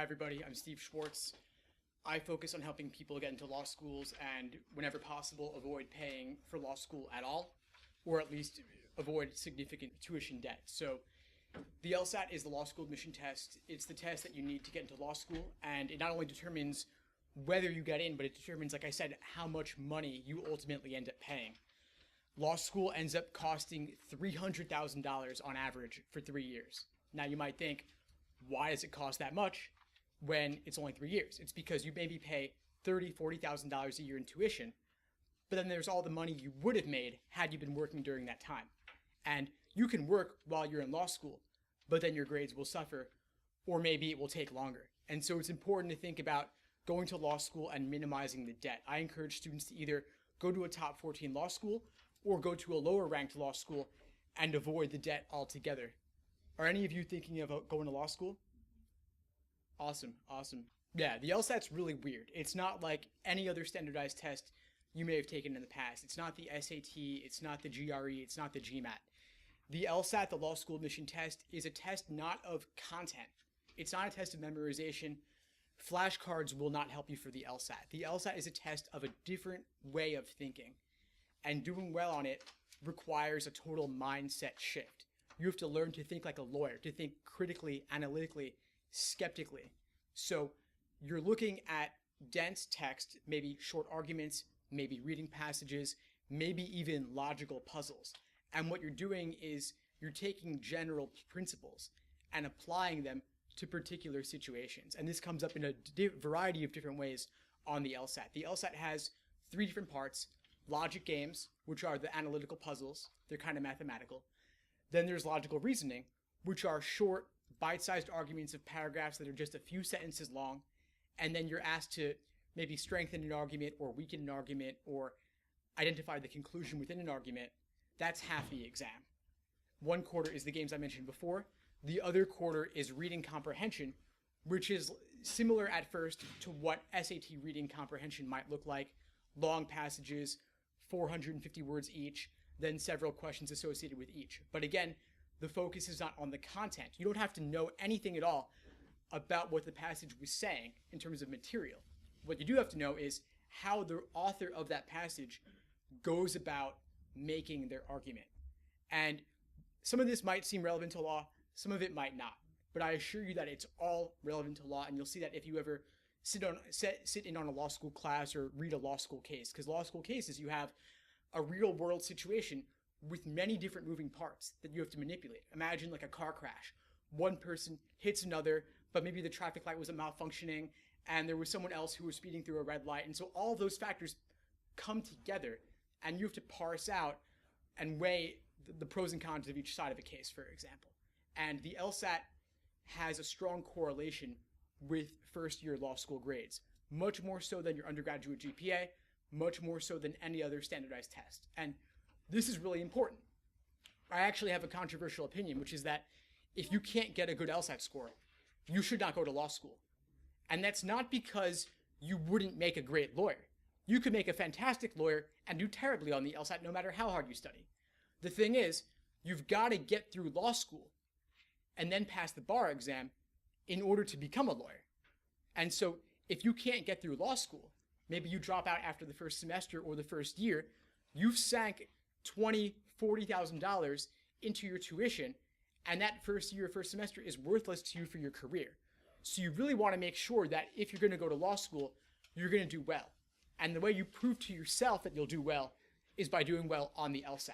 Hi everybody, I'm Steve Schwartz. I focus on helping people get into law schools and, whenever possible, avoid paying for law school at all, or at least avoid significant tuition debt. So the LSAT is the law school admission test. It's the test that you need to get into law school, and it not only determines whether you get in, but it determines, like I said, how much money you ultimately end up paying. Law school ends up costing $300,000 on average for 3 years. Now you might think, why does it cost that much when it's only 3 years? It's because you maybe pay $30,000, $40,000 a year in tuition, but then there's all the money you would have made had you been working during that time. And you can work while you're in law school, but then your grades will suffer, or maybe it will take longer. And so it's important to think about going to law school and minimizing the debt. I encourage students to either go to a top 14 law school or go to a lower ranked law school and avoid the debt altogether. Are any of you thinking about going to law school? Awesome. Yeah, the LSAT's really weird. It's not like any other standardized test you may have taken in the past. It's not the SAT, it's not the GRE, it's not the GMAT. The LSAT, the law school admission test, is a test not of content. It's not a test of memorization. Flashcards will not help you for the LSAT. The LSAT is a test of a different way of thinking, and doing well on it requires a total mindset shift. You have to learn to think like a lawyer, to think critically, analytically, skeptically. So you're looking at dense text, maybe short arguments, maybe reading passages, maybe even logical puzzles. And what you're doing is you're taking general principles and applying them to particular situations. And this comes up in a variety of different ways on the LSAT. The LSAT has 3 different parts: logic games, which are the analytical puzzles. They're kind of mathematical. Then there's logical reasoning, which are short, bite-sized arguments of paragraphs that are just a few sentences long. And then you're asked to maybe strengthen an argument or weaken an argument or identify the conclusion within an argument. That's half the exam. 1 quarter is the games I mentioned before. The other quarter is reading comprehension, which is similar at first to what SAT reading comprehension might look like. Long passages, 450 words each, then several questions associated with each. But again, the focus is not on the content. You don't have to know anything at all about what the passage was saying in terms of material. What you do have to know is how the author of that passage goes about making their argument. And some of this might seem relevant to law, some of it might not. But I assure you that it's all relevant to law, and you'll see that if you ever sit in on a law school class or read a law school case. Because law school cases, you have a real world situation with many different moving parts that you have to manipulate. Imagine like a car crash. One person hits another, but maybe the traffic light wasn't malfunctioning and there was someone else who was speeding through a red light. And so all of those factors come together and you have to parse out and weigh the pros and cons of each side of a case, for example. And the LSAT has a strong correlation with first-year law school grades, much more so than your undergraduate GPA, much more so than any other standardized test. And this is really important. I actually have a controversial opinion, which is that if you can't get a good LSAT score, you should not go to law school. And that's not because you wouldn't make a great lawyer. You could make a fantastic lawyer and do terribly on the LSAT no matter how hard you study. The thing is, you've got to get through law school and then pass the bar exam in order to become a lawyer. And so if you can't get through law school, maybe you drop out after the first semester or the first year, you've sank $20,000, $40,000 into your tuition, and that first year, first semester is worthless to you for your career. So you really want to make sure that if you're going to go to law school, you're going to do well. And the way you prove to yourself that you'll do well is by doing well on the LSAT.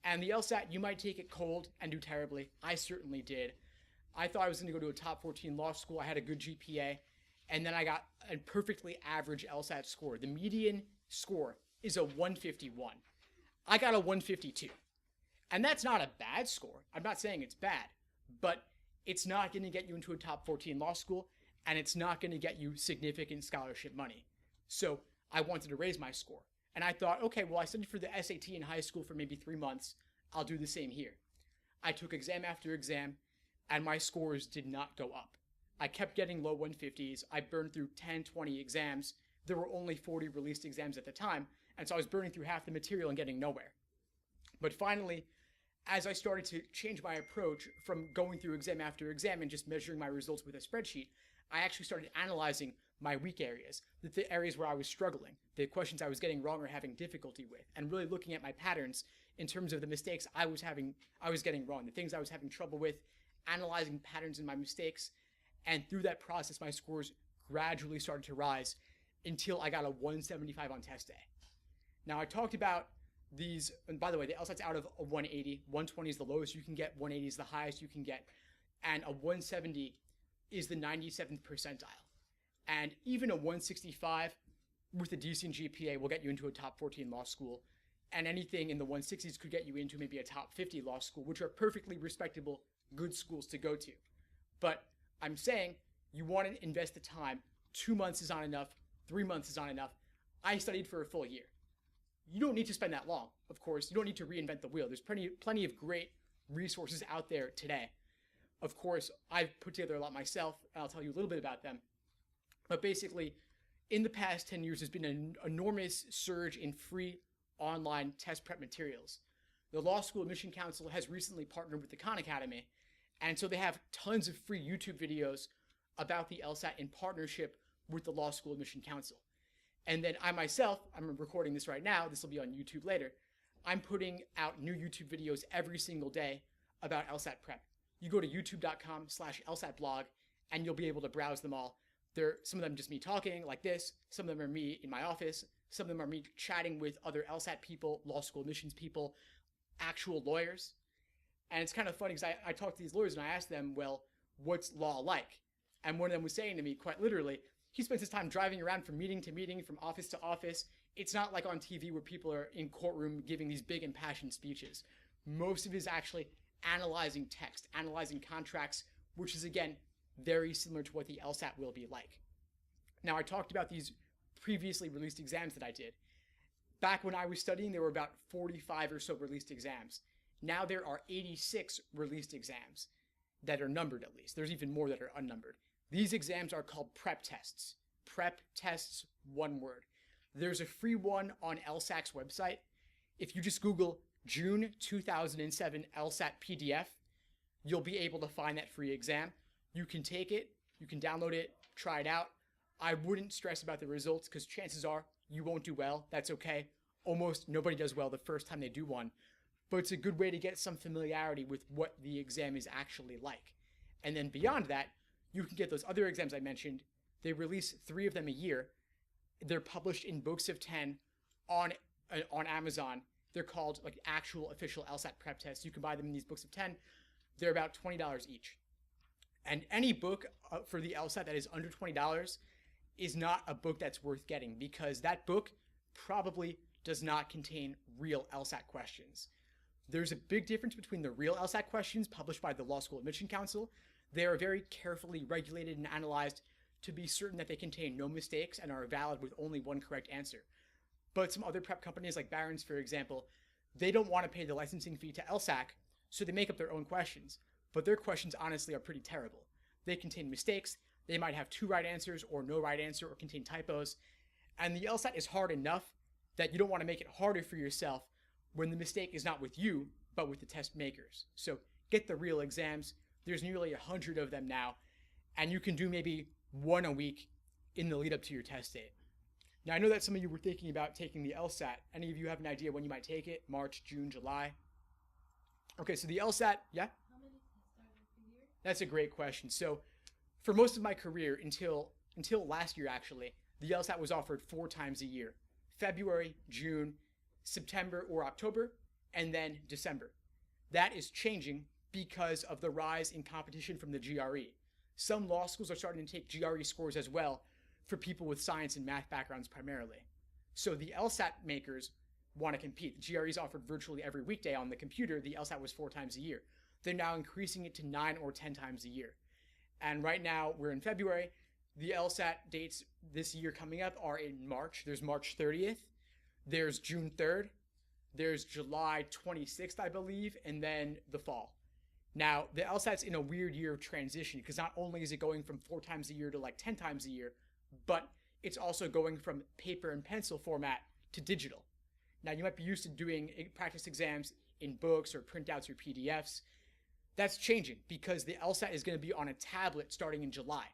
And the LSAT, you might take it cold and do terribly. I certainly did. I thought I was going to go to a top 14 law school. I had a good GPA. And then I got a perfectly average LSAT score. The median score is a 151. I got a 152. And that's not a bad score. I'm not saying it's bad. But it's not going to get you into a top 14 law school. And it's not going to get you significant scholarship money. So I wanted to raise my score. And I thought, okay, well, I studied for the SAT in high school for maybe 3 months. I'll do the same here. I took exam after exam, and my scores did not go up. I kept getting low 150s. I burned through 10, 20 exams. There were only 40 released exams at the time, and so I was burning through half the material and getting nowhere. But finally, as I started to change my approach from going through exam after exam and just measuring my results with a spreadsheet, I actually started analyzing my weak areas, the areas where I was struggling, the questions I was getting wrong or having difficulty with, and really looking at my patterns in terms of the mistakes I was getting wrong, the things I was having trouble with, analyzing patterns in my mistakes. And through that process, my scores gradually started to rise until I got a 175 on test day. Now, I talked about these, and by the way, the LSAT's out of a 180. 120 is the lowest you can get, 180 is the highest you can get, and a 170 is the 97th percentile. And even a 165 with a decent GPA will get you into a top 14 law school, and anything in the 160s could get you into maybe a top 50 law school, which are perfectly respectable, good schools to go to. But I'm saying you want to invest the time. 2 months is not enough. 3 months is not enough. I studied for a full year. You don't need to spend that long, of course. You don't need to reinvent the wheel. There's plenty of great resources out there today. Of course, I've put together a lot myself, and I'll tell you a little bit about them. But basically, in the past 10 years, there's been an enormous surge in free online test prep materials. The Law School Admission Council has recently partnered with the Khan Academy, and so they have tons of free YouTube videos about the LSAT in partnership with the Law School Admission Council. And then I myself, I'm recording this right now, this will be on YouTube later, I'm putting out new YouTube videos every single day about LSAT prep. You go to youtube.com/LSAT blog and you'll be able to browse them all. Some of them just me talking like this, some of them are me in my office, some of them are me chatting with other LSAT people, law school admissions people, actual lawyers. And it's kind of funny because I talked to these lawyers and I asked them, well, what's law like? And one of them was saying to me, quite literally, he spends his time driving around from meeting to meeting, from office to office. It's not like on TV where people are in courtroom giving these big impassioned speeches. Most of it is actually analyzing text, analyzing contracts, which is, again, very similar to what the LSAT will be like. Now, I talked about these previously released exams that I did. Back when I was studying, there were about 45 or so released exams. Now there are 86 released exams that are numbered, at least. There's even more that are unnumbered. These exams are called PrepTests. PrepTests, one word. There's a free one on LSAC's website. If you just Google June 2007 LSAT PDF, you'll be able to find that free exam. You can take it, you can download it, try it out. I wouldn't stress about the results because chances are you won't do well. That's okay. Almost nobody does well the first time they do one. But it's a good way to get some familiarity with what the exam is actually like. And then beyond that, you can get those other exams I mentioned. They release 3 of them a year. They're published in books of 10 on Amazon. They're called like actual official LSAT prep tests. You can buy them in these books of 10. They're about $20 each. And any book for the LSAT that is under $20 is not a book that's worth getting because that book probably does not contain real LSAT questions. There's a big difference between the real LSAT questions published by the Law School Admission Council. They are very carefully regulated and analyzed to be certain that they contain no mistakes and are valid with only one correct answer. But some other prep companies like Barron's, for example, they don't want to pay the licensing fee to LSAC, so they make up their own questions. But their questions honestly are pretty terrible. They contain mistakes, they might have 2 right answers or no right answer or contain typos. And the LSAT is hard enough that you don't want to make it harder for yourself when the mistake is not with you, but with the test makers. So get the real exams. There's nearly 100 of them now, and you can do maybe 1 a week in the lead up to your test date. Now, I know that some of you were thinking about taking the LSAT. Any of you have an idea when you might take it? March, June, July? Okay, so the LSAT, yeah? How many tests are there per year? That's a great question. So for most of my career, until last year actually, the LSAT was offered 4 times a year. February, June, September or October, and then December. That is changing because of the rise in competition from the GRE. Some law schools are starting to take GRE scores as well for people with science and math backgrounds primarily. So the LSAT makers want to compete. The GRE is offered virtually every weekday on the computer. The LSAT was 4 times a year. They're now increasing it to 9 or 10 times a year. And right now we're in February. The LSAT dates this year coming up are in March. There's March 30th. There's June 3rd. There's July 26th, I believe, and then the fall. Now, the LSAT's in a weird year of transition because not only is it going from 4 times a year to like 10 times a year, but it's also going from paper and pencil format to digital. Now, you might be used to doing practice exams in books or printouts or PDFs. That's changing because the LSAT is going to be on a tablet starting in July.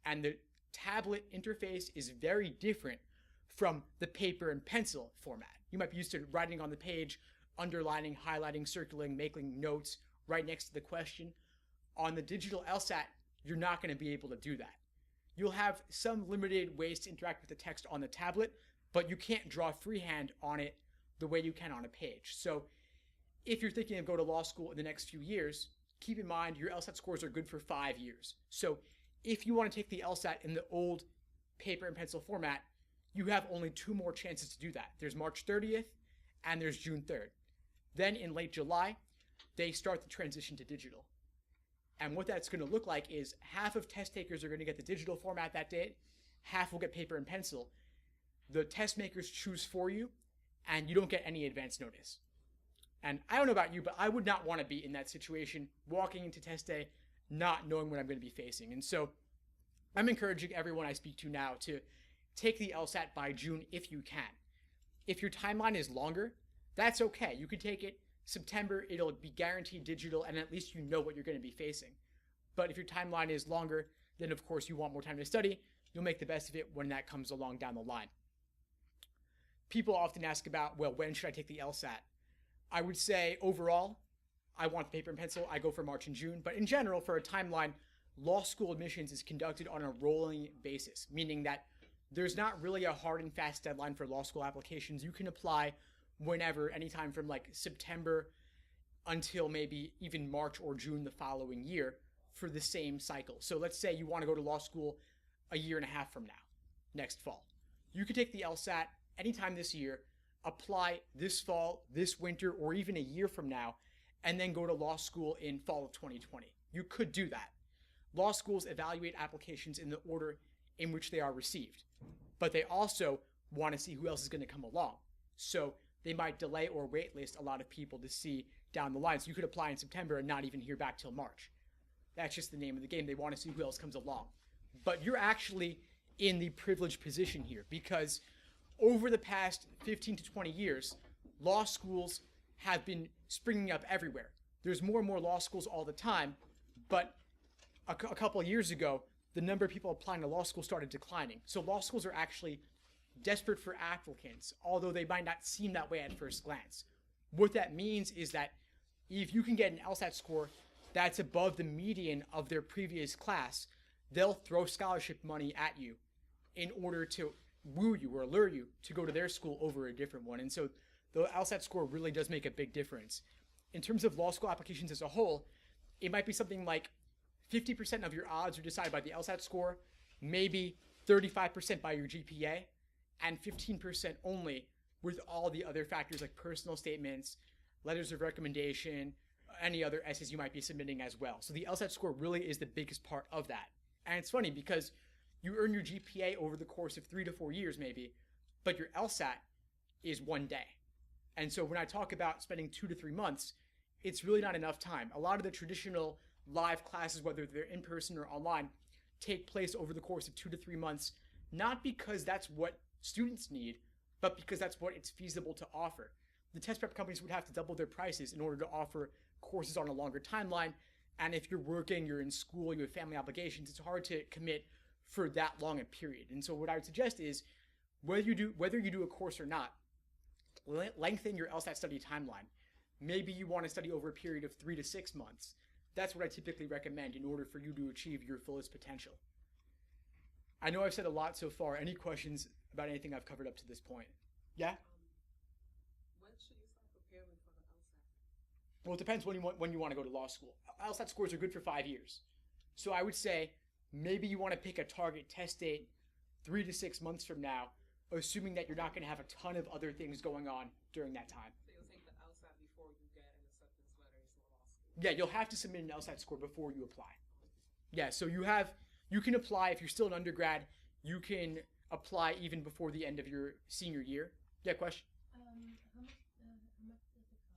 And the tablet interface is very different from the paper and pencil format. You might be used to writing on the page, underlining, highlighting, circling, making notes right next to the question. On the digital LSAT, you're not going to be able to do that. You'll have some limited ways to interact with the text on the tablet, but you can't draw freehand on it the way you can on a page. So if you're thinking of going to law school in the next few years, keep in mind your LSAT scores are good for 5 years. So if you want to take the LSAT in the old paper and pencil format, you have only 2 more chances to do that. There's March 30th and there's June 3rd. Then in late July, they start the transition to digital. And what that's going to look like is half of test takers are going to get the digital format that day, half will get paper and pencil. The test makers choose for you, and you don't get any advance notice. And I don't know about you, but I would not want to be in that situation, walking into test day, not knowing what I'm going to be facing. And so I'm encouraging everyone I speak to now to take the LSAT by June if you can. If your timeline is longer, that's okay. You could take it September, it'll be guaranteed digital, and at least you know what you're going to be facing. But if your timeline is longer, then of course you want more time to study. You'll make the best of it when that comes along down the line. People often ask about, well, when should I take the LSAT? I would say overall, I want the paper and pencil. I go for March and June. But in general, for a timeline, law school admissions is conducted on a rolling basis, meaning that there's not really a hard and fast deadline for law school applications. You can apply whenever, anytime from like September until maybe even March or June the following year for the same cycle. So let's say you want to go to law school a year and a half from now, next fall. You could take the LSAT anytime this year, apply this fall, this winter, or even a year from now, and then go to law school in fall of 2020. You could do that. Law schools evaluate applications in the order in which they are received, but they also want to see who else is going to come along. So they might delay or waitlist a lot of people to see down the line. So you could apply in September and not even hear back till March. That's just the name of the game. They want to see who else comes along. But you're actually in the privileged position here because over the past 15 to 20 years, law schools have been springing up everywhere. There's more and more law schools all the time, but a couple of years ago, the number of people applying to law school started declining. So law schools are actually desperate for applicants, although they might not seem that way at first glance. What that means is that if you can get an LSAT score that's above the median of their previous class, they'll throw scholarship money at you in order to woo you or lure you to go to their school over a different one. And so the LSAT score really does make a big difference. In terms of law school applications as a whole, it might be something like 50% of your odds are decided by the LSAT score, maybe 35% by your GPA, and 15% only with all the other factors like personal statements, letters of recommendation, any other essays you might be submitting as well. So the LSAT score really is the biggest part of that. And it's funny because you earn your GPA over the course of 3 to 4 years maybe, but your LSAT is 1 day. And so when I talk about spending 2 to 3 months, it's really not enough time. A lot of the traditional live classes, whether they're in person or online, take place over the course of 2 to 3 months, not because that's what students need, but because that's what it's feasible to offer. The test prep companies would have to double their prices in order to offer courses on a longer timeline. And if you're working, you're in school, you have family obligations, it's hard to commit for that long a period. And so what I would suggest is whether you do a course or not, lengthen your LSAT study timeline. Maybe you want to study over a period of 3 to 6 months. That's what I typically recommend in order for you to achieve your fullest potential. I know I've said a lot so far. Any questions about anything I've covered up to this point? Yeah? When should you start preparing for the LSAT? Well, it depends when you want to go to law school. LSAT scores are good for 5 years. So I would say maybe you want to pick a target test date 3 to 6 months from now, assuming that you're not going to have a ton of other things going on during that time. So you'll take the LSAT before you get an acceptance letter to law school? Yeah, you'll have to submit an LSAT score before you apply. Yeah, so you can apply if you're still an undergrad. You can apply even before the end of your senior year. Yeah, question? How much does it cost?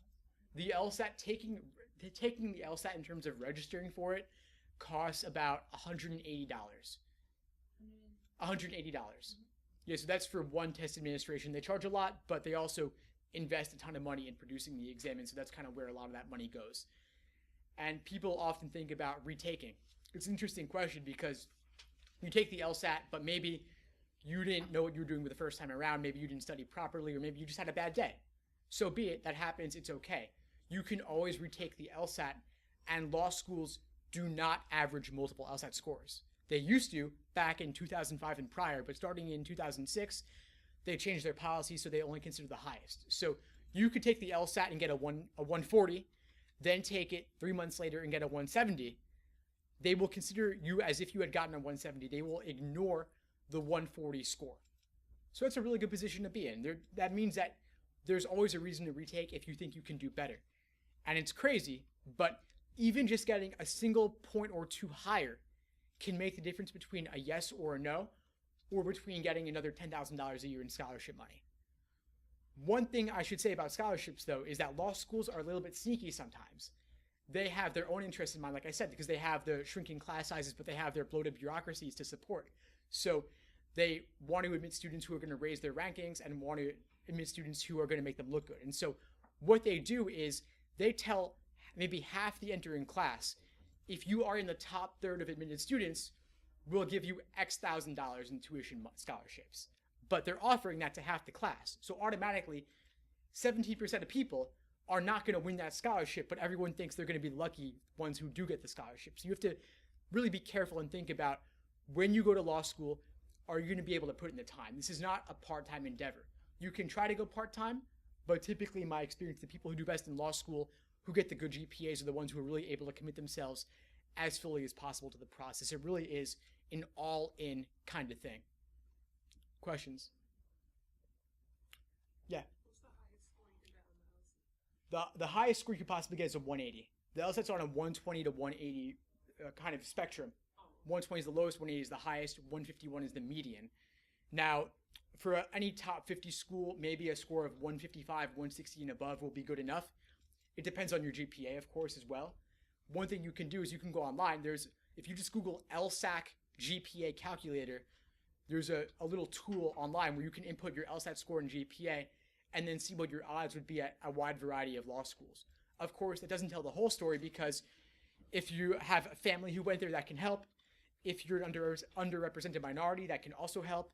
The LSAT, taking the LSAT in terms of registering for it costs about $180. $180. Yeah, so that's for one test administration. They charge a lot, but they also invest a ton of money in producing the exam, and so that's kind of where a lot of that money goes. And people often think about retaking. It's an interesting question because you take the LSAT, but maybe you didn't know what you were doing with the first time around. Maybe you didn't study properly, or maybe you just had a bad day. So be it. That happens. It's okay. You can always retake the LSAT, and law schools do not average multiple LSAT scores. They used to back in 2005 and prior, but starting in 2006, they changed their policy so they only consider the highest. So you could take the LSAT and get a 140, then take it 3 months later and get a 170. They will consider you as if you had gotten a 170. They will ignore the 140 score. So that's a really good position to be in. That means that there's always a reason to retake if you think you can do better. And it's crazy, but even just getting a single point or two higher can make the difference between a yes or a no, or between getting another $10,000 a year in scholarship money. One thing I should say about scholarships, though, is that law schools are a little bit sneaky sometimes. They have their own interests in mind, like I said, because they have the shrinking class sizes, but they have their bloated bureaucracies to support. So they want to admit students who are going to raise their rankings and want to admit students who are going to make them look good. And so what they do is they tell maybe half the entering class, if you are in the top third of admitted students, we'll give you X thousand dollars in tuition scholarships. But they're offering that to half the class. So automatically, 17% of people are not going to win that scholarship, but everyone thinks they're going to be lucky ones who do get the scholarship. So you have to really be careful and think about when you go to law school, are you going to be able to put in the time? This is not a part-time endeavor. You can try to go part-time, but typically in my experience, the people who do best in law school, who get the good GPAs, are the ones who are really able to commit themselves as fully as possible to the process. It really is an all-in kind of thing. Questions? Yeah. The highest score you could possibly get is a 180. The LSAT's on a 120 to 180 kind of spectrum. 120 is the lowest, 180 is the highest, 151 is the median. Now, for any top 50 school, maybe a score of 155, 160 and above will be good enough. It depends on your GPA, of course, as well. One thing you can do is you can go online. If you just Google LSAT GPA Calculator, there's a little tool online where you can input your LSAT score and GPA and then see what your odds would be at a wide variety of law schools. Of course, that doesn't tell the whole story, because if you have a family who went there, that can help. If you're an underrepresented minority, that can also help.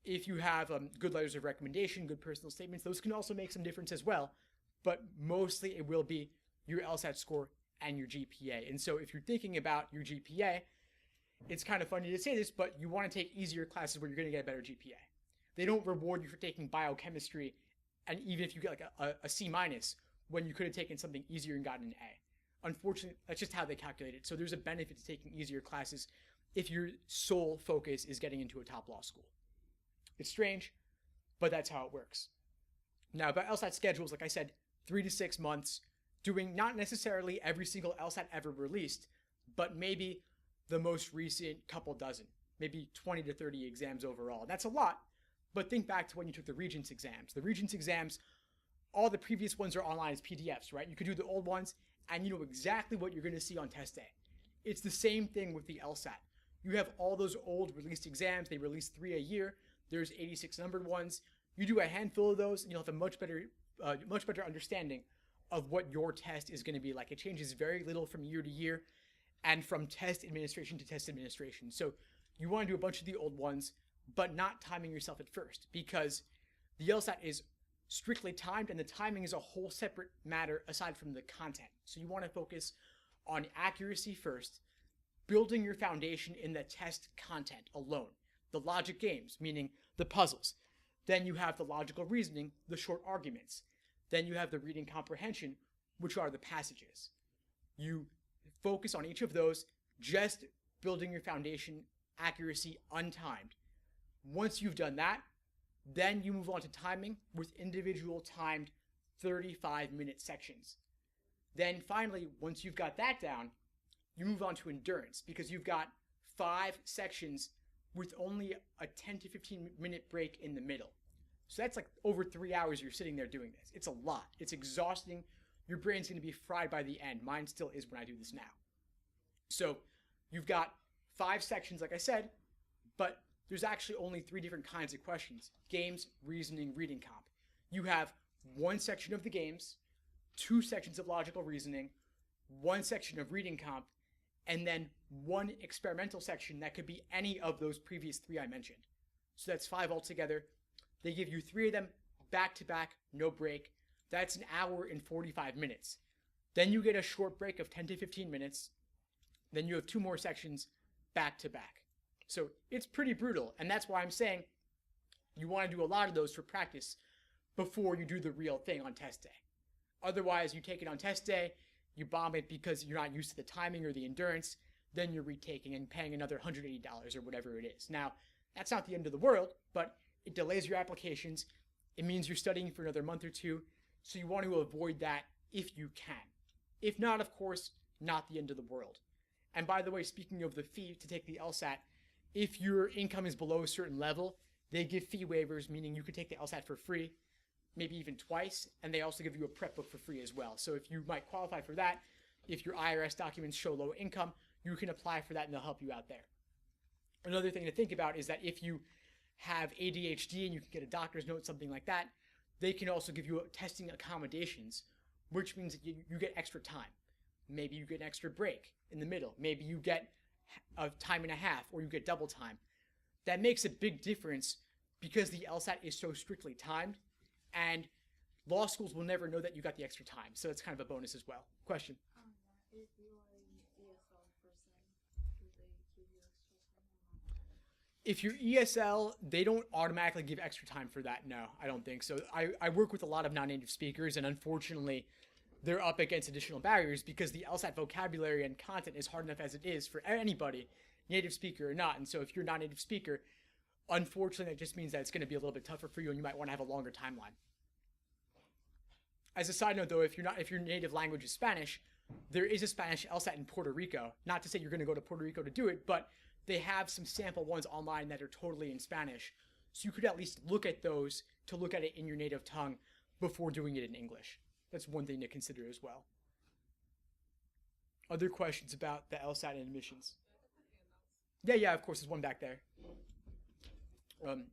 If you have good letters of recommendation, good personal statements, those can also make some difference as well. But mostly it will be your LSAT score and your GPA. And so if you're thinking about your GPA, it's kind of funny to say this, but you want to take easier classes where you're going to get a better GPA. They don't reward you for taking biochemistry, and even if you get like a C minus, when you could have taken something easier and gotten an A. Unfortunately, that's just how they calculate it. So there's a benefit to taking easier classes if your sole focus is getting into a top law school. It's strange, but that's how it works. Now, about LSAT schedules, like I said, 3 to 6 months, doing not necessarily every single LSAT ever released, but maybe the most recent couple dozen, maybe 20 to 30 exams overall. That's a lot, but think back to when you took the Regents exams. The Regents exams, all the previous ones are online as PDFs, right? You could do the old ones, and you know exactly what you're going to see on test day. It's the same thing with the LSAT. You have all those old released exams. They release 3 a year. There's 86 numbered ones. You do a handful of those, and you'll have a much better understanding of what your test is going to be like. It changes very little from year to year and from test administration to test administration. So you want to do a bunch of the old ones, but not timing yourself at first, because the LSAT is strictly timed, and the timing is a whole separate matter aside from the content. So you want to focus on accuracy first, building your foundation in the test content alone. The logic games, meaning the puzzles. Then you have the logical reasoning, the short arguments. Then you have the reading comprehension, which are the passages. You focus on each of those, just building your foundation, accuracy, untimed. Once you've done that, then you move on to timing with individual timed 35-minute sections. Then finally, once you've got that down, you move on to endurance, because you've got 5 sections with only a 10 to 15-minute break in the middle. So that's like over 3 hours you're sitting there doing this. It's a lot. It's exhausting. Your brain's going to be fried by the end. Mine still is when I do this now. So you've got 5 sections, like I said, but there's actually only 3 different kinds of questions: games, reasoning, reading comp. You have 1 section of the games, 2 sections of logical reasoning, 1 section of reading comp, and then one experimental section that could be any of those previous 3 I mentioned. So that's 5 altogether. They give you 3 of them back to back, no break. That's an hour and 45 minutes. Then you get a short break of 10 to 15 minutes. Then you have 2 more sections back to back. So it's pretty brutal. And that's why I'm saying you want to do a lot of those for practice before you do the real thing on test day. Otherwise, you take it on test day, you bomb it because you're not used to the timing or the endurance, then you're retaking and paying another $180 or whatever it is. Now, that's not the end of the world, but it delays your applications. It means you're studying for another month or 2, so you want to avoid that if you can. If not, of course, not the end of the world. And by the way, speaking of the fee to take the LSAT, if your income is below a certain level, they give fee waivers, meaning you can take the LSAT for free, maybe even twice, and they also give you a prep book for free as well. So if you might qualify for that, if your IRS documents show low income, you can apply for that and they'll help you out there. Another thing to think about is that if you have ADHD and you can get a doctor's note, something like that, they can also give you testing accommodations, which means that you get extra time. Maybe you get an extra break in the middle. Maybe you get a time and a half, or you get double time. That makes a big difference because the LSAT is so strictly timed, and law schools will never know that you got the extra time. So it's kind of a bonus as well. Question? If you are an ESL person, do they give you extra time? If you're ESL, they don't automatically give extra time for that. No, I don't think so. I work with a lot of non-native speakers, and unfortunately, they're up against additional barriers because the LSAT vocabulary and content is hard enough as it is for anybody, native speaker or not. And so if you're a non-native speaker, unfortunately, that just means that it's going to be a little bit tougher for you and you might want to have a longer timeline. As a side note, though, if your native language is Spanish, there is a Spanish LSAT in Puerto Rico. Not to say you're going to go to Puerto Rico to do it, but they have some sample ones online that are totally in Spanish. So you could at least look at those to look at it in your native tongue before doing it in English. That's one thing to consider as well. Other questions about the LSAT and admissions? Yeah, of course, there's one back there. Yeah? How much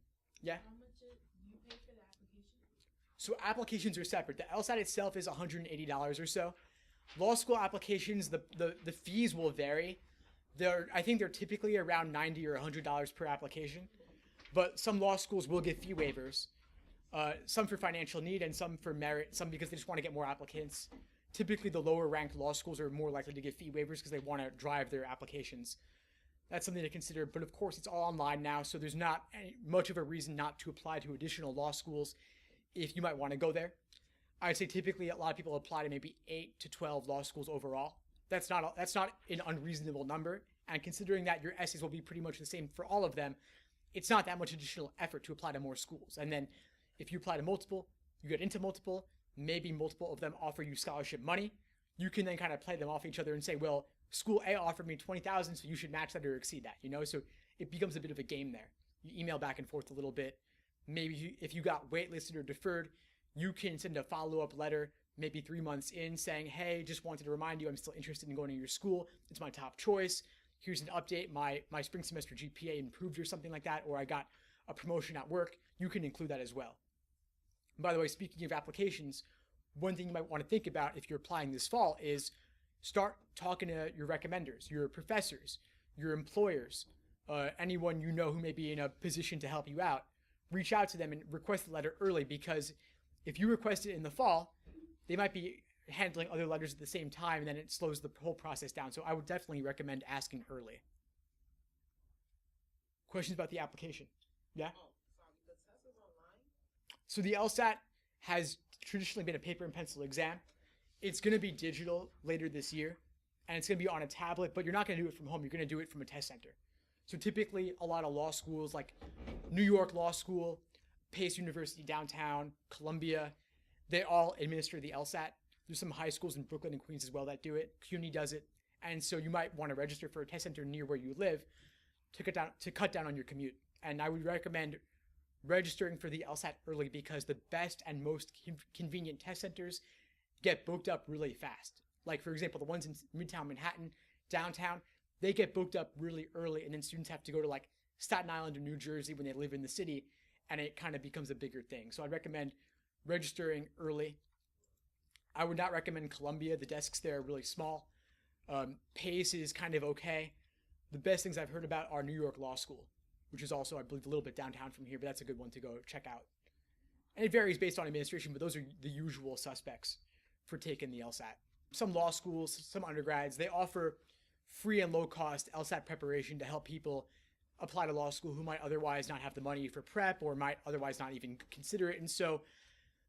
do you pay for the application? So applications are separate. The LSAT itself is $180 or so. Law school applications, the fees will vary. I think they're typically around $90 or $100 per application. But some law schools will give fee waivers. Some for financial need and some for merit, some because they just want to get more applicants. Typically, the lower ranked law schools are more likely to give fee waivers because they want to drive their applications. That's something to consider. But of course, it's all online now, so there's not much of a reason not to apply to additional law schools if you might want to go there. I'd say typically a lot of people apply to maybe 8 to 12 law schools overall. That's not an unreasonable number. And considering that your essays will be pretty much the same for all of them, it's not that much additional effort to apply to more schools. And then if you apply to multiple, you get into multiple, maybe multiple of them offer you scholarship money. You can then kind of play them off each other and say, well, school A offered me $20,000, so you should match that or exceed that, So it becomes a bit of a game there. You email back and forth a little bit. Maybe if you got waitlisted or deferred, you can send a follow-up letter maybe 3 months in saying, hey, just wanted to remind you I'm still interested in going to your school. It's my top choice. Here's an update. My spring semester GPA improved or something like that, or I got a promotion at work. You can include that as well. By the way, speaking of applications, one thing you might want to think about if you're applying this fall is start talking to your recommenders, your professors, your employers, anyone you know who may be in a position to help you out. Reach out to them and request the letter early, because if you request it in the fall, they might be handling other letters at the same time, and then it slows the whole process down. So I would definitely recommend asking early. Questions about the application? Yeah? Oh, sorry, the test is online? So the LSAT has traditionally been a paper and pencil exam. It's going to be digital later this year, and it's going to be on a tablet, but you're not going to do it from home. You're going to do it from a test center. So typically, a lot of law schools like New York Law School, Pace University downtown, Columbia, they all administer the LSAT. There's some high schools in Brooklyn and Queens as well that do it. CUNY does it. And so you might want to register for a test center near where you live to cut down on your commute. And I would recommend registering for the LSAT early, because the best and most convenient test centers get booked up really fast. Like, for example, the ones in Midtown Manhattan, downtown, they get booked up really early, and then students have to go to like Staten Island or New Jersey when they live in the city, and it kind of becomes a bigger thing. So I'd recommend registering early. I would not recommend Columbia. The desks there are really small. PACE is kind of okay. The best things I've heard about are New York Law School, which is also, I believe, a little bit downtown from here, but that's a good one to go check out. And it varies based on administration, but those are the usual suspects for taking the LSAT. Some law schools, some undergrads, they offer free and low-cost LSAT preparation to help people apply to law school who might otherwise not have the money for prep or might otherwise not even consider it. And so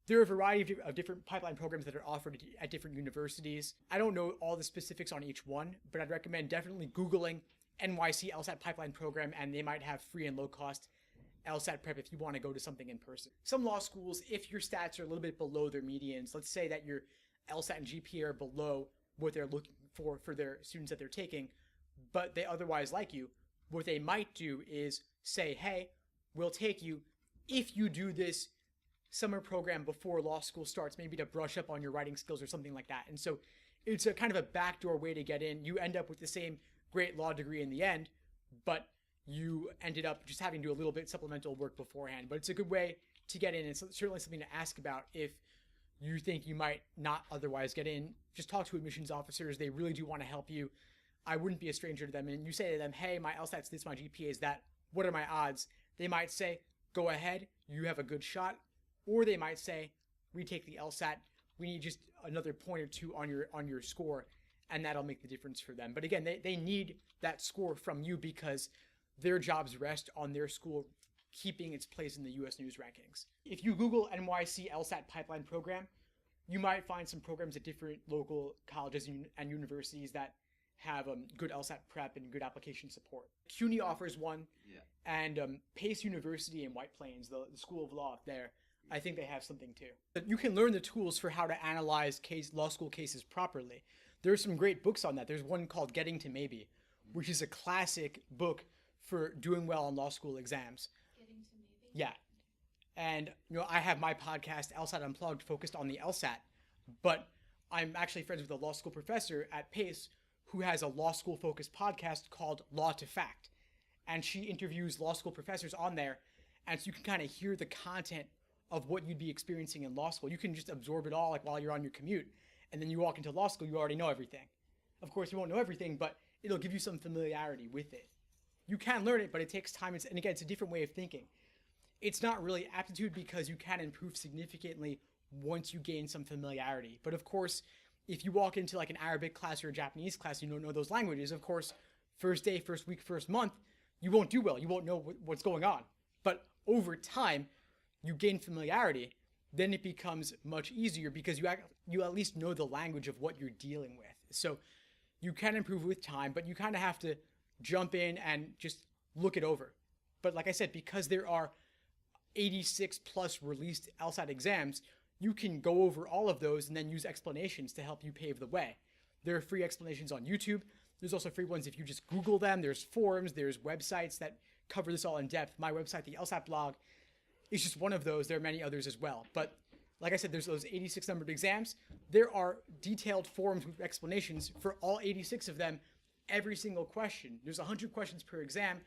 there are a variety of different pipeline programs that are offered at different universities. I don't know all the specifics on each one, but I'd recommend definitely Googling NYC LSAT pipeline program, and they might have free and low-cost LSAT prep if you want to go to something in person. Some law schools, if your stats are a little bit below their medians, let's say that your LSAT and GPA are below what they're looking for their students that they're taking, but they otherwise like you, what they might do is say, hey, we'll take you if you do this summer program before law school starts, maybe to brush up on your writing skills or something like that. And so it's a kind of a backdoor way to get in. You end up with the same great law degree in the end, but you ended up just having to do a little bit supplemental work beforehand. But it's a good way to get in. It's certainly something to ask about if you think you might not otherwise get in. Just talk to admissions officers. They really do want to help you. I wouldn't be a stranger to them. And you say to them, hey, my LSAT's this, my GPA is that. What are my odds? They might say, go ahead. You have a good shot. Or they might say, retake the LSAT. We need just another point or two on your score, and that'll make the difference for them. But again, they need that score from you because their jobs rest on their school keeping its place in the U.S. News rankings. If you Google NYC LSAT pipeline program, you might find some programs at different local colleges and universities that have good LSAT prep and good application support. CUNY offers one, and Pace University in White Plains, the School of Law there, I think they have something too. You can learn the tools for how to analyze law school cases properly. There are some great books on that. There's one called Getting to Maybe, which is a classic book for doing well on law school exams. Getting to maybe? Yeah. And, I have my podcast, LSAT Unplugged, focused on the LSAT, but I'm actually friends with a law school professor at Pace who has a law school focused podcast called Law to Fact. And she interviews law school professors on there. And so you can kind of hear the content of what you'd be experiencing in law school. You can just absorb it all like while you're on your commute. And then you walk into law school, you already know everything. Of course, you won't know everything, but it'll give you some familiarity with it. You can learn it, but it takes time. And again, it's a different way of thinking. It's not really aptitude because you can improve significantly once you gain some familiarity. But of course, if you walk into like an Arabic class or a Japanese class, you don't know those languages, of course, first day, first week, first month, you won't do well. You won't know what's going on. But over time, you gain familiarity, then it becomes much easier because you at least know the language of what you're dealing with. So you can improve with time, but you kind of have to jump in and just look it over. But like I said, because there are 86 plus released LSAT exams, you can go over all of those and then use explanations to help you pave the way. There are free explanations on YouTube. There's also free ones if you just Google them. There's forums, there's websites that cover this all in depth. My website, the LSAT blog, is just one of those. There are many others as well. But like I said, there's those 86 numbered exams. There are detailed forums with explanations for all 86 of them, every single question. There's 100 questions per exam,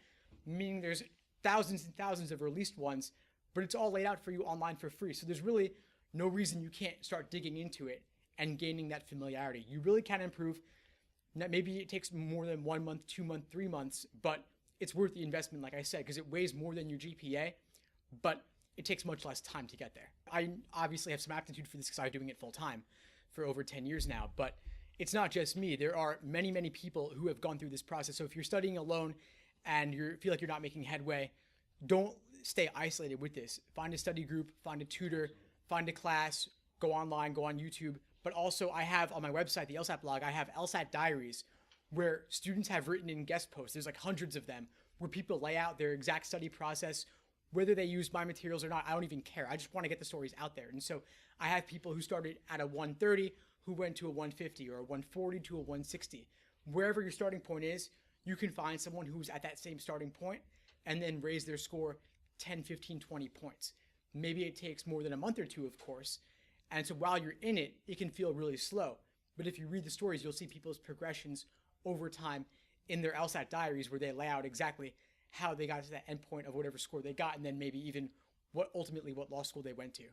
meaning there's thousands and thousands of released ones, but it's all laid out for you online for free. So there's really no reason you can't start digging into it and gaining that familiarity. You really can improve. Maybe it takes more than 1 month, 2 months, 3 months, but it's worth the investment, like I said, because it weighs more than your GPA, but it takes much less time to get there. I obviously have some aptitude for this because I'm doing it full time for over 10 years now, but it's not just me. There are many, many people who have gone through this process. So if you're studying alone and you feel like you're not making headway, don't stay isolated with this. Find a study group, find a tutor, find a class, go online, go on YouTube. But also I have on my website, the LSAT blog, I have LSAT Diaries where students have written in guest posts. There's like hundreds of them where people lay out their exact study process. Whether they use my materials or not, I don't even care. I just want to get the stories out there. And so I have people who started at a 130 who went to a 150 or a 140 to a 160. Wherever your starting point is, you can find someone who's at that same starting point and then raise their score 10, 15, 20 points. Maybe it takes more than a month or two, of course. And so while you're in it, it can feel really slow. But if you read the stories, you'll see people's progressions over time in their LSAT diaries where they lay out exactly how they got to that end point of whatever score they got, and then maybe even what law school they went to.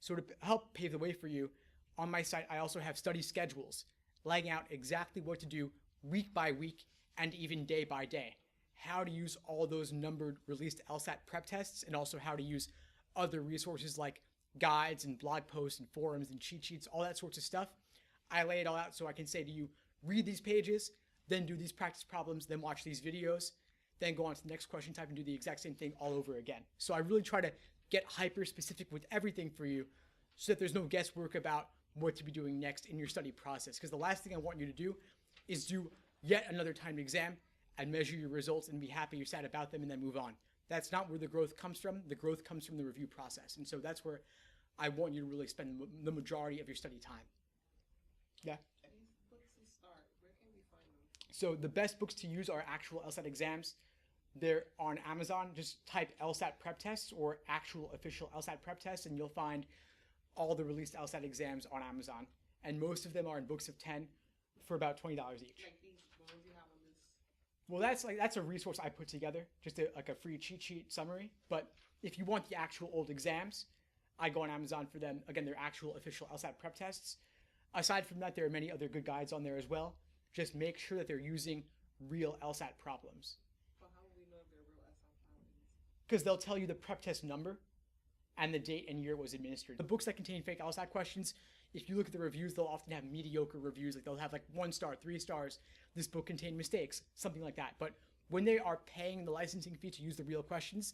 So to help pave the way for you, on my site, I also have study schedules laying out exactly what to do week by week and even day by day. How to use all those numbered released LSAT prep tests, and also how to use other resources like guides and blog posts and forums and cheat sheets, all that sorts of stuff. I lay it all out so I can say to you, read these pages, then do these practice problems, then watch these videos, then go on to the next question type and do the exact same thing all over again. So I really try to get hyper specific with everything for you so that there's no guesswork about what to be doing next in your study process. Because the last thing I want you to do is do yet another timed exam and measure your results and be happy you're sad about them and then move on. That's not where the growth comes from. The growth comes from the review process. And so that's where I want you to really spend the majority of your study time. Yeah? These books to start, where can we find them? So the best books to use are actual LSAT exams. They're on Amazon. Just type LSAT prep tests or actual official LSAT prep tests, and you'll find all the released LSAT exams on Amazon. And most of them are in books of 10 for about $20 each. Like these ones you have on this. Well, that's a resource I put together, just like a free cheat sheet summary. But if you want the actual old exams, I go on Amazon for them. Again, they're actual official LSAT prep tests. Aside from that, there are many other good guides on there as well. Just make sure that they're using real LSAT problems. But how will we know if they're real LSAT problems? Because they'll tell you the prep test number and the date and year it was administered. The books that contain fake LSAT questions, if you look at the reviews, they'll often have mediocre reviews. Like they'll have like 1 star, 3 stars. This book contained mistakes, something like that. But when they are paying the licensing fee to use the real questions,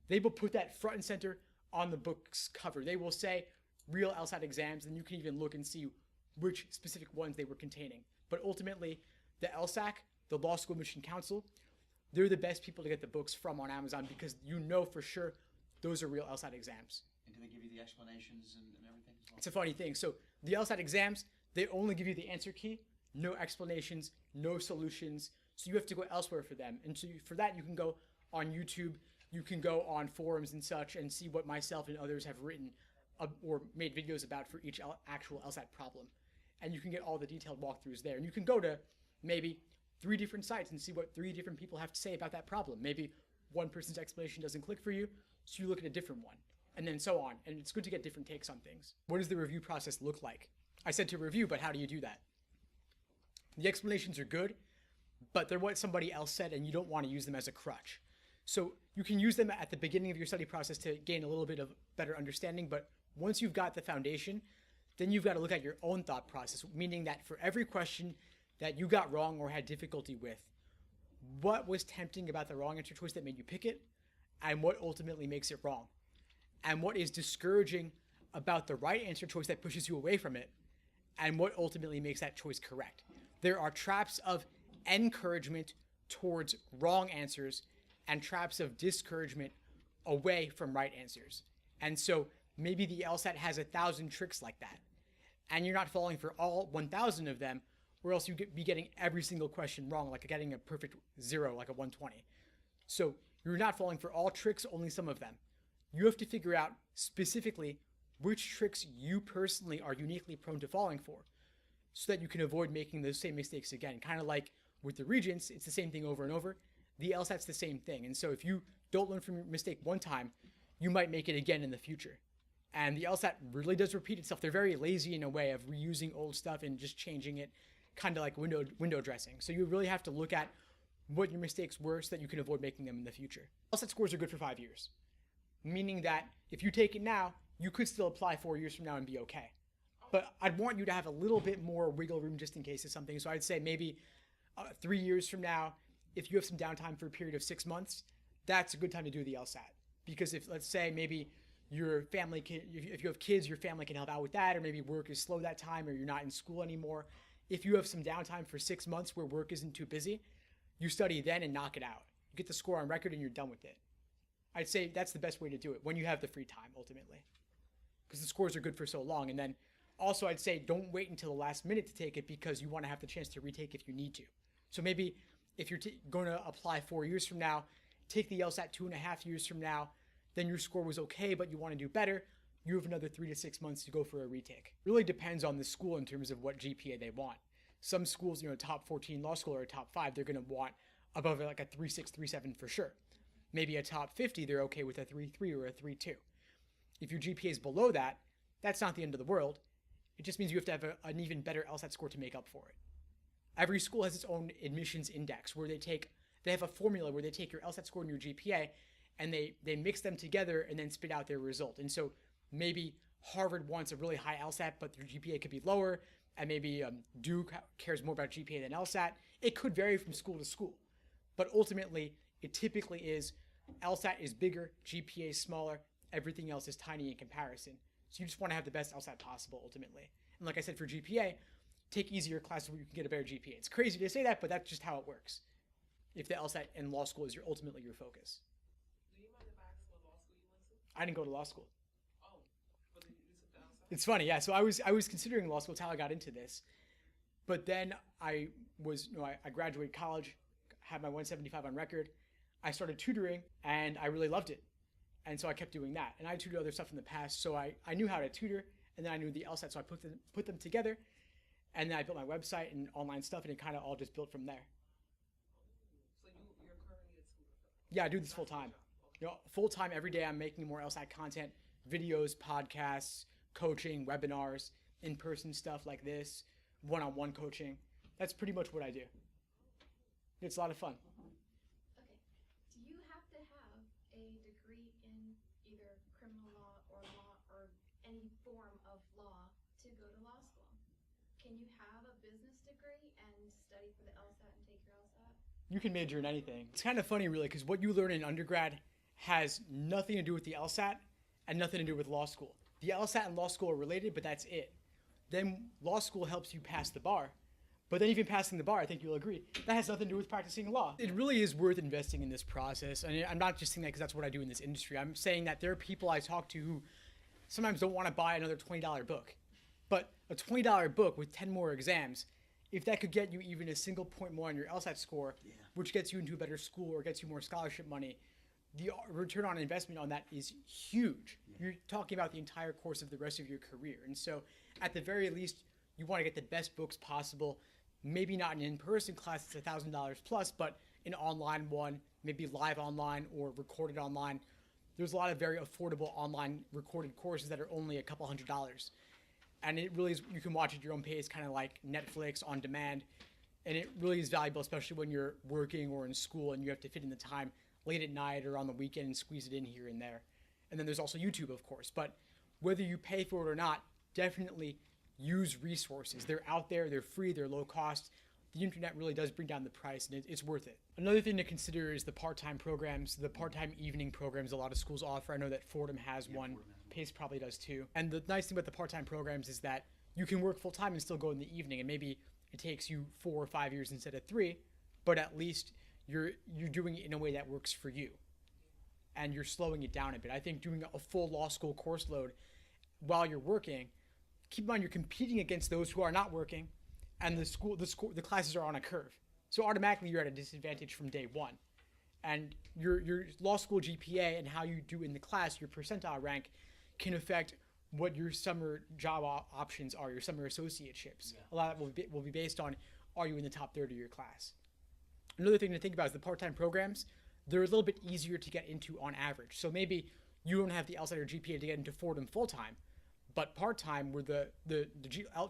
they will put that front and center on the book's cover. They will say real LSAT exams, and you can even look and see which specific ones they were containing. But ultimately, the LSAC, the Law School Admission Council, they're the best people to get the books from on Amazon because you know for sure those are real LSAT exams. And do they give you the explanations and everything as well? It's a funny thing. So the LSAT exams, they only give you the answer key, no explanations, no solutions. So you have to go elsewhere for them. And so for that, you can go on YouTube, you can go on forums and such and see what myself and others have written or made videos about for each actual LSAT problem. And you can get all the detailed walkthroughs there. And you can go to maybe 3 different sites and see what 3 different people have to say about that problem. Maybe one person's explanation doesn't click for you, so you look at a different one, and then so on. And it's good to get different takes on things. What does the review process look like? I said to review, but how do you do that? The explanations are good, but they're what somebody else said, and you don't want to use them as a crutch. So you can use them at the beginning of your study process to gain a little bit of better understanding, but once you've got the foundation, then you've got to look at your own thought process, meaning that for every question that you got wrong or had difficulty with, what was tempting about the wrong answer choice that made you pick it, and what ultimately makes it wrong, and what is discouraging about the right answer choice that pushes you away from it, and what ultimately makes that choice correct. There are traps of encouragement towards wrong answers and traps of discouragement away from right answers. And so maybe the LSAT has 1,000 tricks like that, and you're not falling for all 1,000 of them, or else you'd be getting every single question wrong, like getting a perfect 0, like a 120. So you're not falling for all tricks, only some of them. You have to figure out specifically which tricks you personally are uniquely prone to falling for so that you can avoid making those same mistakes again. Kind of like with the Regents, it's the same thing over and over. The LSAT's the same thing. And so if you don't learn from your mistake one time, you might make it again in the future. And the LSAT really does repeat itself. They're very lazy in a way of reusing old stuff and just changing it, kind of like window dressing. So you really have to look at what your mistakes were so that you can avoid making them in the future. LSAT scores are good for 5 years, meaning that if you take it now, you could still apply 4 years from now and be okay. But I'd want you to have a little bit more wiggle room just in case of something. So I'd say maybe 3 years from now, if you have some downtime for a period of 6 months, that's a good time to do the LSAT. Because if, let's say, maybe your family can, if you have kids, your family can help out with that, or maybe work is slow that time, or you're not in school anymore. If you have some downtime for 6 months where work isn't too busy, you study then and knock it out. You get the score on record and you're done with it. I'd say that's the best way to do it when you have the free time, ultimately. Because the scores are good for so long. And then also I'd say don't wait until the last minute to take it because you want to have the chance to retake if you need to. So maybe if you're going to apply 4 years from now, take the LSAT 2.5 years from now, then your score was okay, but you want to do better, you have another 3 to 6 months to go for a retake. It really depends on the school in terms of what GPA they want. Some schools, top 14 law school or a top 5, they're going to want above like a 3.6, 3.7 for sure. Maybe a top 50, they're okay with a 3.3 or a 3.2. If your GPA is below that, that's not the end of the world. It just means you have to have an even better LSAT score to make up for it. Every school has its own admissions index where they have a formula where they take your LSAT score and your GPA and they mix them together and then spit out their result. And so maybe Harvard wants a really high LSAT, but their GPA could be lower, and maybe Duke cares more about GPA than LSAT. It could vary from school to school, but ultimately it typically is LSAT is bigger, GPA is smaller, everything else is tiny in comparison. So you just want to have the best LSAT possible ultimately. And like I said, for GPA, take easier classes where you can get a better GPA. It's crazy to say that, but that's just how it works. If the LSAT and law school is ultimately your focus. Do you mind if I ask what law school you went to? I didn't go to law school. Oh, but you took the LSAT? It's funny, yeah. So I was considering law school. It's how I got into this. But then I graduated college, had my 175 on record. I started tutoring, and I really loved it. And so I kept doing that. And I tutored other stuff in the past, so I knew how to tutor, and then I knew the LSAT, so I put them together, and then I built my website and online stuff, and it kind of all just built from there. So you're currently a tutor? Yeah, I do this full time. Full time every day. I'm making more LSAT content, videos, podcasts, coaching, webinars, in-person stuff like this, one-on-one coaching. That's pretty much what I do. It's a lot of fun. Okay. Do you have to have a degree in either criminal law or any form of law to go to law school? Can you have a business degree and study for the LSAT and take your LSAT? You can major in anything. It's kind of funny, really, because what you learn in undergrad has nothing to do with the LSAT and nothing to do with law school. The LSAT and law school are related, but that's it. Then law school helps you pass the bar. But then even passing the bar, I think you'll agree, that has nothing to do with practicing law. It really is worth investing in this process. And I'm not just saying that because that's what I do in this industry. I'm saying that there are people I talk to who sometimes don't want to buy another $20 book. But a $20 book with 10 more exams, if that could get you even a single point more on your LSAT score, which gets you into a better school or gets you more scholarship money, the return on investment on that is huge. You're talking about the entire course of the rest of your career. And so at the very least, you want to get the best books possible. Maybe not an in-person class that's $1,000 plus, but an online one, maybe live online or recorded online. There's a lot of very affordable online recorded courses that are only a couple $100s. And it really is, you can watch at your own pace, kind of like Netflix on demand. And it really is valuable, especially when you're working or in school and you have to fit in the time late at night or on the weekend and squeeze it in here and there. And then there's also YouTube, of course. But whether you pay for it or not, definitely use resources. They're out there, they're free, they're low cost. The internet really does bring down the price, and it's worth it. Another thing to consider is the part-time programs, the part-time evening programs a lot of schools offer. I know that Fordham has one. Pace probably does too. And the nice thing about the part-time programs is that you can work full-time and still go in the evening, and maybe it takes you 4 or 5 years instead of 3, but at least you're doing it in a way that works for you, and you're slowing it down a bit. I think doing a full law school course load while you're working, keep in mind you're competing against those who are not working, and the classes are on a curve. So automatically you're at a disadvantage from day one. And your law school GPA and how you do in the class, your percentile rank, can affect what your summer job options are, your summer associateships. A lot of that will be based on, are you in the top third of your class? Another thing to think about is the part-time programs. They're a little bit easier to get into on average. So maybe you don't have the LSAT or GPA to get into Fordham full-time, but part-time where the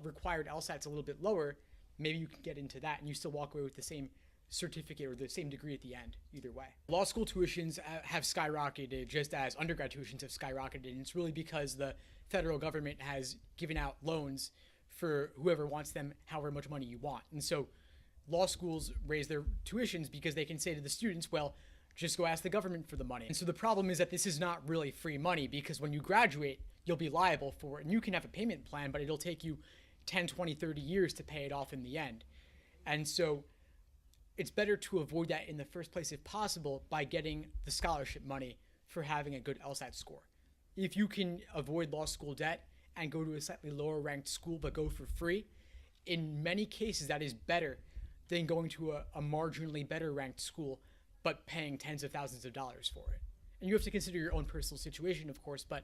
required LSAT's a little bit lower, maybe you can get into that and you still walk away with the same certificate or the same degree at the end, either way. Law school tuitions have skyrocketed just as undergrad tuitions have skyrocketed, and it's really because the federal government has given out loans for whoever wants them, however much money you want. And so law schools raise their tuitions because they can say to the students, well, just go ask the government for the money. And so the problem is that this is not really free money, because when you graduate, you'll be liable for it. And you can have a payment plan, but it'll take you 10, 20, 30 years to pay it off in the end. And so it's better to avoid that in the first place if possible by getting the scholarship money for having a good LSAT score. If you can avoid law school debt and go to a slightly lower ranked school but go for free, in many cases that is better than going to a marginally better ranked school but paying tens of thousands of dollars for it. And you have to consider your own personal situation, of course, but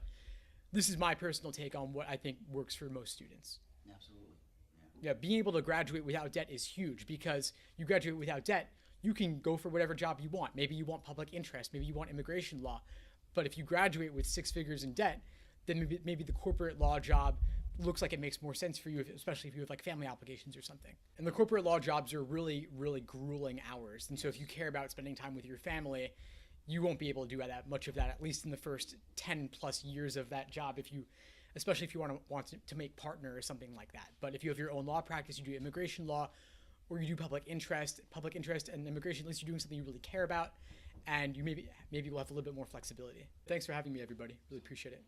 this is my personal take on what I think works for most students. Absolutely. Yeah, being able to graduate without debt is huge, because you graduate without debt, you can go for whatever job you want. Maybe you want public interest, maybe you want immigration law. But if you graduate with 6 figures in debt, then maybe the corporate law job looks like it makes more sense for you, especially if you have like family obligations or something. And the corporate law jobs are really, really grueling hours. And so if you care about spending time with your family, you won't be able to do that much of that, at least in the first 10 plus years of that job, especially if you want to make partner or something like that. But if you have your own law practice, you do immigration law, or you do public interest and immigration, at least you're doing something you really care about, and you maybe will have a little bit more flexibility. Thanks for having me, everybody. Really appreciate it.